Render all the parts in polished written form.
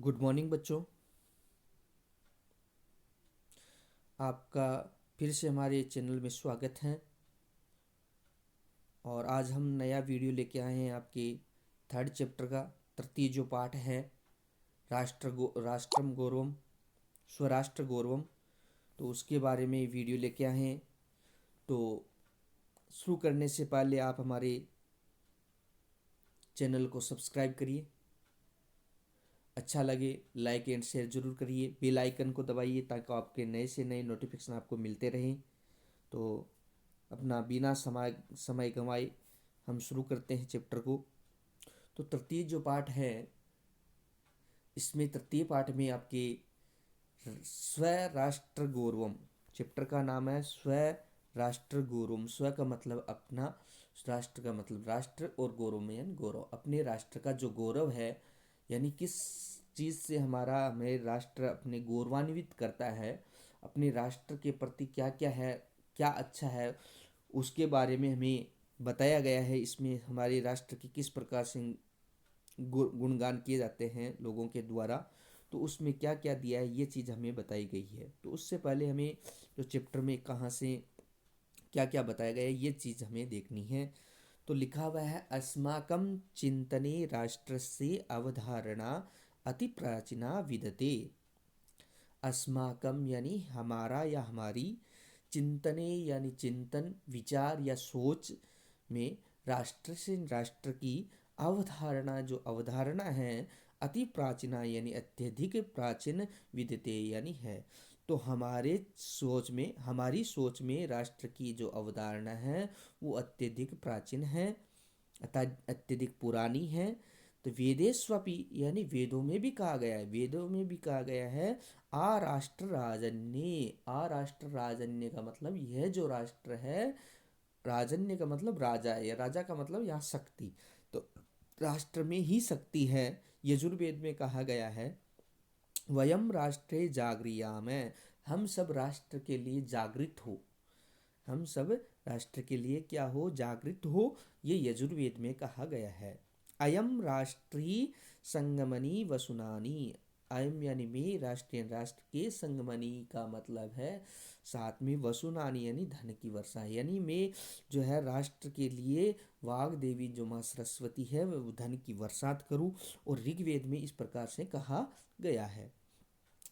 Good morning बच्चों। आपका फिर से हमारे चैनल में स्वागत है। और आज हम नया वीडियो लेके आए हैं आपके थर्ड चैप्टर का तृतीय जो पाठ है राष्ट्रम गौरवम स्वराष्ट्र गौरवम। तो उसके बारे में वीडियो लेके आए हैं। तो शुरू करने से पहले आप हमारे चैनल को सब्सक्राइब करिए, अच्छा लगे लाइक एंड शेयर जरूर करिए, बेल आइकन को दबाइए ताकि आपके नए से नए नोटिफिकेशन आपको मिलते रहें। तो अपना बिना समय समय गंवाए हम शुरू करते हैं चैप्टर को। तो तृतीय जो पाठ है, इसमें तृतीय पाठ में आपके स्व राष्ट्र गौरवम चैप्टर का नाम है। स्व राष्ट्र गौरवम, स्व का मतलब अपना, राष्ट्र का मतलब राष्ट्र, और गौरव में यानी गौरव, अपने राष्ट्र का जो गौरव है, यानी किस चीज़ से हमारा हमें राष्ट्र अपने गौरवान्वित करता है, अपने राष्ट्र के प्रति क्या क्या है, क्या अच्छा है, उसके बारे में हमें बताया गया है। इसमें हमारे राष्ट्र की किस प्रकार से गुणगान किए जाते हैं लोगों के द्वारा, तो उसमें क्या क्या दिया है ये चीज़ हमें बताई गई है। तो उससे पहले हमें जो चैप्टर में कहाँ से क्या क्या बताया गया है ये चीज़ हमें देखनी है। तो लिखा हुआ है, अस्माकं चिंतने राष्ट्रस्य अवधारणा अति प्राचीना विदते। अस्माकम यानी हमारा या हमारी, चिंतने यानी चिंतन, विचार या सोच में, राष्ट्र से राष्ट्र की अवधारणा जो अवधारणा है, अति प्राचीना यानी अत्यधिक प्राचीन, विद्यते यानी है। तो हमारी सोच में राष्ट्र की जो अवधारणा है वो अत्यधिक प्राचीन है, अत्यधिक पुरानी है। तो वेदेस्वपि यानी वेदों में भी कहा गया है, वेदों में भी कहा गया है, आ राष्ट्र राजन्य। आ राष्ट्र राजन्य का मतलब यह जो राष्ट्र है, राजन्य का मतलब राजा है, या राजा का मतलब यहाँ शक्ति। तो राष्ट्र में ही शक्ति है। यजुर्वेद में कहा गया है, वयम राष्ट्रे जागरियाम, हम सब राष्ट्र के लिए जागृत हो, हम सब राष्ट्र के लिए क्या हो, जागृत हो, ये यजुर्वेद में कहा गया है। अयम राष्ट्रीय संगमनी वसुनानी, अयम यानी में, राष्ट्रीय राष्ट्र के संगमनी का मतलब है साथ में, वसुनानी यानी धन की वर्षा, यानी मैं जो है राष्ट्र के लिए वाग देवी जो माँ सरस्वती है वह धन की वर्षात करूँ। और ऋग्वेद में इस प्रकार से कहा गया है।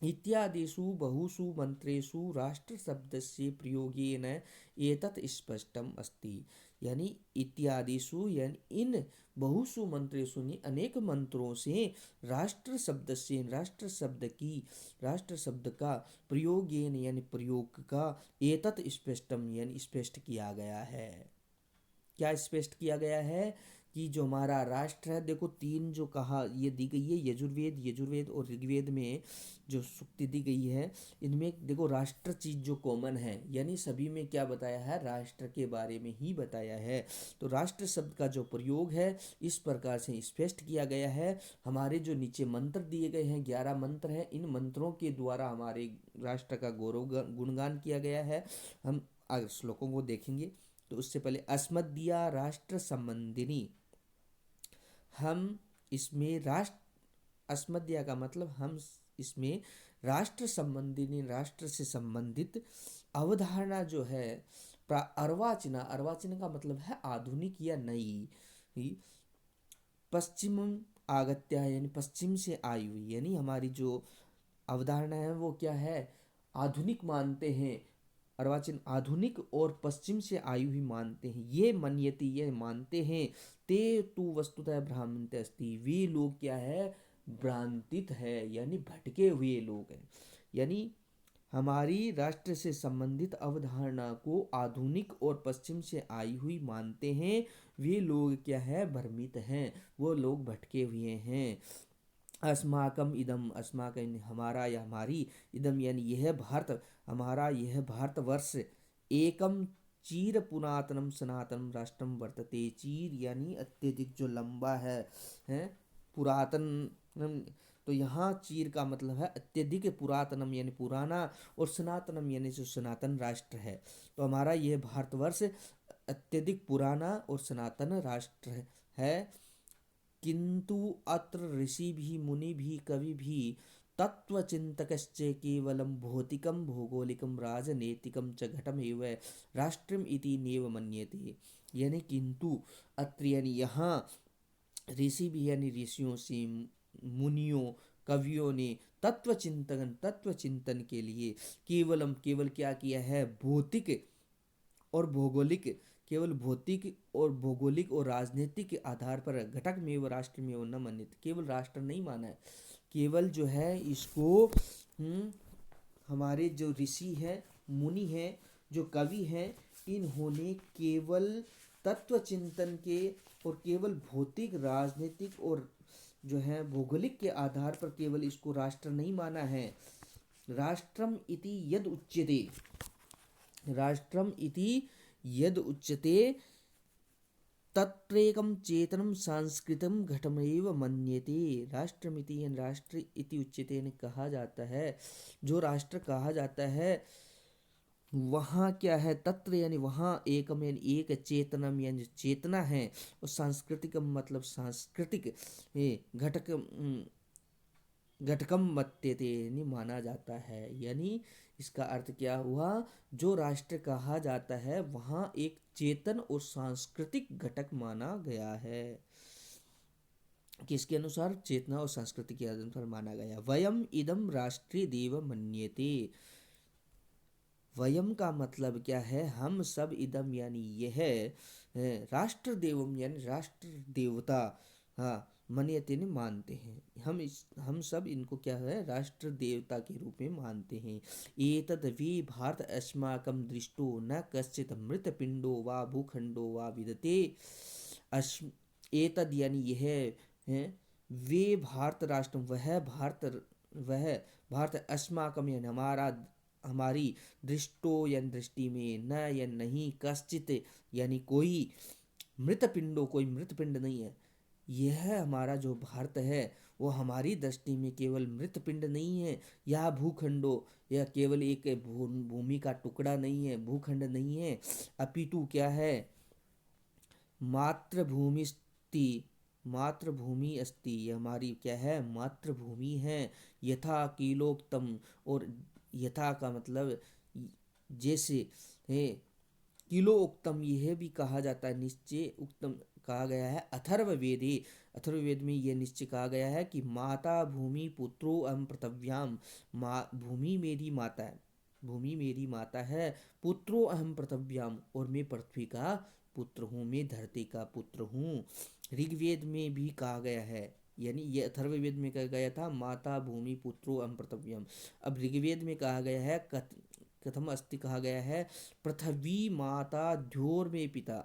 इत्यादिषु बहुषु मंत्रेषु राष्ट्रशब्दस्य प्रयोगेन एतत् स्पष्टम् अस्ति। यानी इत्यादिषु यानी इन बहुषु मंत्रेषु यानी अनेक मंत्रों से राष्ट्र शब्द से, राष्ट्र शब्द का प्रयोगेन यानी प्रयोग का, एतत् स्पष्टम यानी स्पष्ट किया गया है। क्या स्पष्ट किया गया है कि जो हमारा राष्ट्र है, देखो तीन जो कहा ये दी गई है, यजुर्वेद और ऋग्वेद में जो सूक्ति दी गई है, इनमें देखो राष्ट्र चीज जो कॉमन है, यानी सभी में क्या बताया है, राष्ट्र के बारे में ही बताया है। तो राष्ट्र शब्द का जो प्रयोग है इस प्रकार से स्पष्ट किया गया है। हमारे जो नीचे मंत्र दिए गए हैं, 11 मंत्र हैं, इन मंत्रों के द्वारा हमारे राष्ट्र का गौरव गुणगान किया गया है। हम आगे श्लोकों को देखेंगे। तो उससे पहले अस्मदीया राष्ट्र संबंधिनी, हम इसमें राष्ट्र, अस्मदीया का मतलब हम इसमें राष्ट्र संबंधिनी, राष्ट्र से संबंधित अवधारणा जो है, अर्वाचीना, अर्वाचीना का मतलब है आधुनिक या नई, पश्चिम आगत्या यानी पश्चिम से आई हुई, यानी हमारी जो अवधारणा है वो क्या है, आधुनिक मानते हैं। अर्वाचीन आधुनिक और पश्चिम से आई हुई मानते हैं, ये मन्यति ये मानते हैं। ते तु वस्तुतः भ्रांत अस्ति, वे लोग क्या है, भ्रांतित है यानी भटके हुए लोग हैं। यानी हमारी राष्ट्र से संबंधित अवधारणा को आधुनिक और पश्चिम से आई हुई मानते हैं, वे लोग क्या है, भ्रमित हैं, वो लोग भटके हुए हैं। अस्माकम इदम, अस्माकम हमारा या हमारी, इदम यानी यह भारत, हमारा यह भारतवर्ष, एकम चीर पुरातनम सनातनम राष्ट्रम वर्तते। चीर यानी अत्यधिक जो लंबा है पुरातन। तो यहाँ चीर का मतलब है अत्यधिक पुरातनम यानी पुराना, और सनातनम यानी जो सनातन राष्ट्र है। तो हमारा यह भारतवर्ष अत्यधिक पुराना और सनातन राष्ट्र है। किंतु अत्र ऋषिभिः मुनिभिः कविभिः तत्त्वचिन्तकश्च केवलं भौतिकं भौगोलिकं राजनैतिकं च घटमेव राष्ट्रम् इति नैव मन्यते। यानी किंतु अत्र यानी यहाँ ऋषि भी यानी ऋषियों से, मुनियों, कवियों ने तत्व चिंतन के लिए केवल क्या किया है, भौतिक और भौगोलिक, केवल भौतिक और भौगोलिक और राजनीतिक के आधार पर घटक में व राष्ट्र में न मान्यत, केवल राष्ट्र नहीं माना है, केवल जो है इसको हमारे जो ऋषि हैं, मुनि हैं, जो कवि हैं, इन्होंने केवल तत्व चिंतन के और केवल भौतिक, राजनीतिक और जो है भौगोलिक के आधार पर केवल इसको राष्ट्र नहीं माना है। राष्ट्रम इति यद उच्यते, राष्ट्रम इति यद उच्यते तत्रेकम चेतनम सांस्कृतम घटमेव मन्यते। राष्ट्रमिति यानी राष्ट्र इति उच्यते यानी कहा जाता है, जो राष्ट्र कहा जाता है वहाँ क्या है, तत्र यानी वहाँ एकम यानी एक, चेतनम यानी चेतना है, और सांस्कृतिकम मतलब सांस्कृतिक घटक घटकम मत्यते यानी माना जाता है। यानी इसका अर्थ क्या हुआ, जो राष्ट्र कहा जाता है वहाँ एक चेतन और सांस्कृतिक घटक माना गया है। किसके अनुसार, चेतना और संस्कृति के अनुसार माना गया। वयम इदम राष्ट्रीय देव मन्यते, वयम का मतलब क्या है, हम सब, इदम यानी यह है, राष्ट्र देवम यानी राष्ट्र देवता, हाँ, मन्यते ने मानते हैं, हम सब इनको क्या है, राष्ट्र देवता के रूप में मानते हैं। एतद् वे भारत अस्माकं दृष्टो न कश्चित् मृत पिंडो वा भूखंडो वा विदते। एतद् यानी यह है, वे भारत राष्ट्र, वह भारत अस्माकं यानी हमारा, हमारी, दृष्टो यानी दृष्टि में, न या नहीं, कश्चित यानी कोई, मृत पिंडो कोई मृत पिंड नहीं है, यह हमारा जो भारत है वो हमारी दृष्टि में केवल मृत पिंड नहीं है, या भूखंडो, यह केवल एक भूमि का टुकड़ा नहीं है, भूखंड नहीं है, अपितु क्या है, मातृभूमिस्ति, मातृभूमि अस्ति, यह हमारी क्या है, मातृभूमि है। यथा किलोक्तम, और यथा का मतलब जैसे है, किलो उक्तम यह भी कहा जाता है, निश्चय उक्तम कहा गया है अथर्ववेदे, अथर्ववेद में यह निश्चय कहा गया है कि माता भूमि पुत्रो अहम पृथिव्याम, भूमि मेरी माता है, भूमि मेरी माता है, पुत्रो अहम पृथिव्याम, और मैं पृथ्वी का पुत्र हूँ, मैं धरती का पुत्र हूँ। ऋग्वेद में भी कहा गया है, यानी ये अथर्ववेद में कहा गया था माता भूमि पुत्रो अहम पृथिव्याम, अब ऋग्वेद में कहा गया है कथम अस्ति, कहा गया है पृथ्वी माता ध्योर में पिता,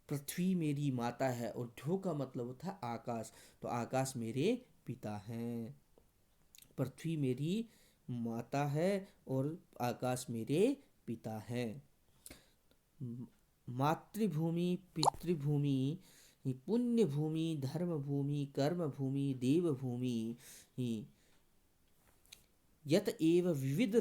पृथ्वी मेरी माता है, और ध्यो का मतलब था आकाश, तो आकाश मेरे पिता हैं, पृथ्वी मेरी माता है और आकाश मेरे पिता हैं। मातृभूमि, पितृभूमि, पुण्य भूमि, धर्म भूमि, कर्म भूमि, देव भूमि, यत एव विविध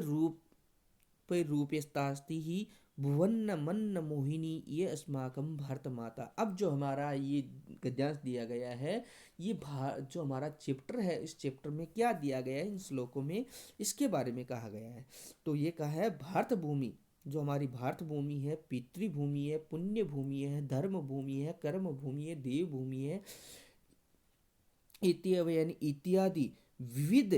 रूपेस्तास्ति ही भुवन्न मन्न मोहिनी ये अस्माकं भारत माता। अब जो हमारा ये गद्यांश दिया गया है, ये जो हमारा चैप्टर है, इस चैप्टर में क्या दिया गया है, इन श्लोकों में इसके बारे में कहा गया है। तो ये कहा है भारत भूमि, जो हमारी भारत भूमि है, पितृभूमि है, पुण्य भूमि है, धर्म भूमि है, कर्म भूमि है, देव भूमि है, इत्यादि विविध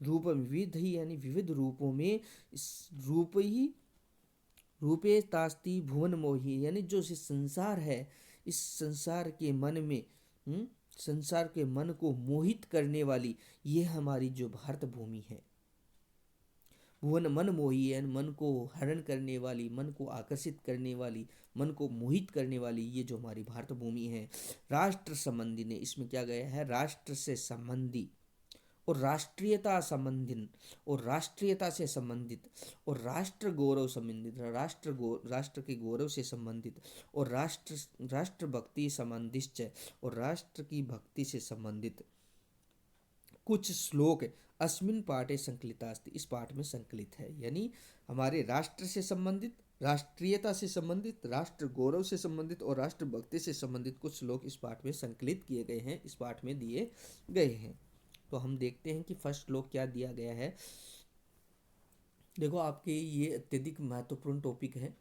रूप, विविध ही यानी विविध रूपों में, इस रूपे तास्ति भुवन मोही, यानी जो संसार है, इस संसार के मन में, संसार के मन को मोहित करने वाली, ये हमारी जो भारत भूमि है। भुवन मन मोही है, मन को हरण करने वाली, मन को आकर्षित करने वाली, मन को मोहित करने वाली, ये जो हमारी भारत भूमि है। राष्ट्र संबंधी ने, इसमें क्या गया है, राष्ट्र से संबंधी और राष्ट्रीयता संबंधित, और राष्ट्रीयता से संबंधित, और राष्ट्र गौरव संबंधित, राष्ट्र के गौरव से संबंधित, और राष्ट्र भक्ति संबंधित, और राष्ट्र की भक्ति से संबंधित कुछ श्लोक अस्मिन पाठे संकलितास्ति, इस पाठ में संकलित है। यानी हमारे राष्ट्र से संबंधित, राष्ट्रीयता से संबंधित, राष्ट्र गौरव से संबंधित और राष्ट्रभक्ति से संबंधित कुछ श्लोक इस पाठ में संकलित किए गए हैं, इस पाठ में दिए गए हैं। तो हम देखते हैं कि फर्स्ट श्लोक क्या दिया गया है। देखो, आपके ये अत्यधिक महत्वपूर्ण टॉपिक है,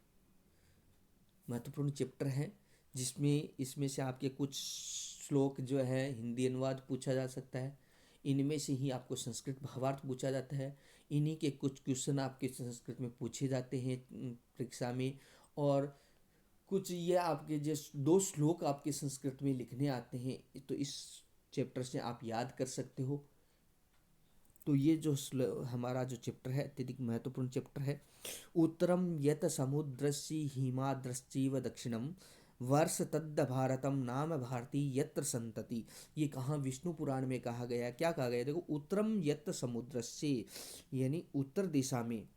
महत्वपूर्ण चैप्टर है, जिसमें इसमें से आपके कुछ श्लोक जो है हिंदी अनुवाद पूछा जा सकता है, इनमें से ही आपको संस्कृत भावार्थ पूछा जाता है, इन्हीं के कुछ क्वेश्चन आपके संस्कृत में पूछे जाते हैं परीक्षा में, और कुछ ये आपके जो दो श्लोक आपके संस्कृत में लिखने आते हैं, तो इस चैप्टर से आप याद कर सकते हो। तो ये जो हमारा जो चैप्टर है अत्यधिक महत्वपूर्ण चैप्टर है। उत्तरम यत समुद्रस्य हिमाद्रश्चैव दक्षिणम वर्ष तद्द भारतम नाम भारती यत्र संतति। ये कहाँ विष्णु पुराण में कहा गया, क्या कहा गया, देखो, उत्तरम यत समुद्रस्य यानी उत्तर दिशा में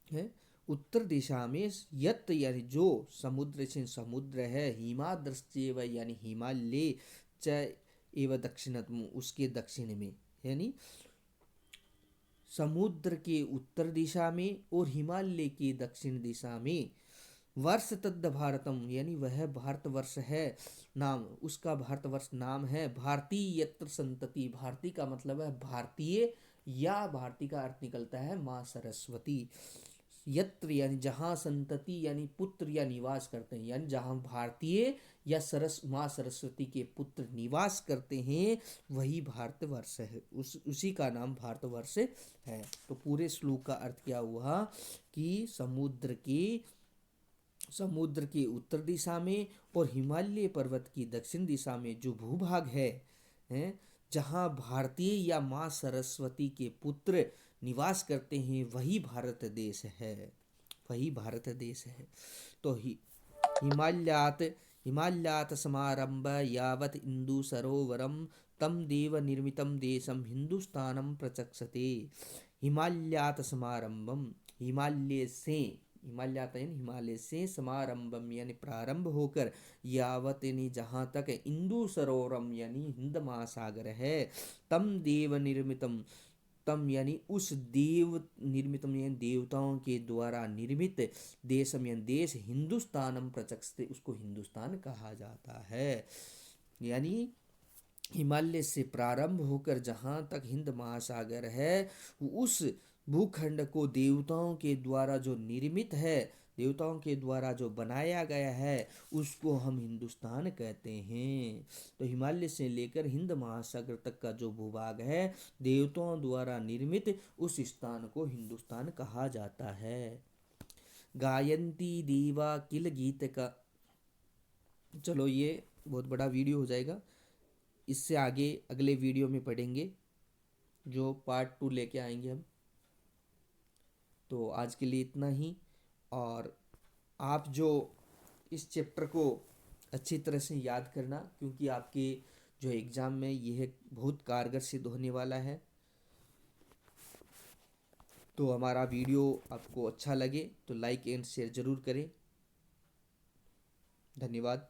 है, उत्तर दिशा में यत यानी जो समुद्र से समुद्र है, हिमाद्रश्चैव यानी हिमालय, च एव दक्षिणतम उसके दक्षिण में, यानी समुद्र के उत्तर दिशा में और हिमालय की दक्षिण दिशा में, वर्ष तद्द भारतम यानी वह भारतवर्ष है, नाम उसका भारतवर्ष नाम है भारतीय यत्र संतति। भारती का मतलब है भारतीय, या भारती का अर्थ निकलता है माँ सरस्वती। यत्र यानी जहाँ, संतति यानी पुत्र या निवास करते हैं, यानी जहाँ भारतीय या माँ सरस्वती के पुत्र निवास करते हैं वही भारतवर्ष है, उसी का नाम भारतवर्ष है। तो पूरे श्लोक का अर्थ क्या हुआ कि समुद्र के उत्तर दिशा में और हिमालय पर्वत की दक्षिण दिशा में जो भूभाग है जहाँ भारतीय या माँ सरस्वती के पुत्र निवास करते हैं वही भारत देश है, वही भारत देश है। तो हिमालयात हिमालयात समारंभ यावत इंदु सरोवरम तम देव निर्मितम देशम हिंदुस्तानम प्रचक्षते। हिमालयात समारंभम, हिमालयात यानी हिमालय से, समारंभम यानी प्रारंभ होकर, यावत यानी जहाँ तक, इंदु सरोवरम यानी हिंद महासागर है, तम देव निर्मितम, तम यानी उस देव निर्मितम यानी देवताओं के द्वारा निर्मित, देशम यानी देश, हिंदुस्तानम प्रचक्षते उसको हिंदुस्तान कहा जाता है। यानी हिमालय से प्रारंभ होकर जहाँ तक हिंद महासागर है, उस भूखंड को देवताओं के द्वारा जो निर्मित है, देवताओं के द्वारा जो बनाया गया है, उसको हम हिंदुस्तान कहते हैं। तो हिमालय से लेकर हिंद महासागर तक का जो भूभाग है देवताओं द्वारा निर्मित, उस स्थान को हिंदुस्तान कहा जाता है। गायंती देवा किल गीत का, चलो ये बहुत बड़ा वीडियो हो जाएगा, इससे आगे अगले वीडियो में पढ़ेंगे, जो पार्ट 2 लेके आएंगे हम। तो आज के लिए इतना ही, और आप जो इस चैप्टर को अच्छी तरह से याद करना, क्योंकि आपके जो एग्ज़ाम में यह बहुत कारगर सिद्ध होने वाला है। तो हमारा वीडियो आपको अच्छा लगे तो लाइक एंड शेयर ज़रूर करें। धन्यवाद।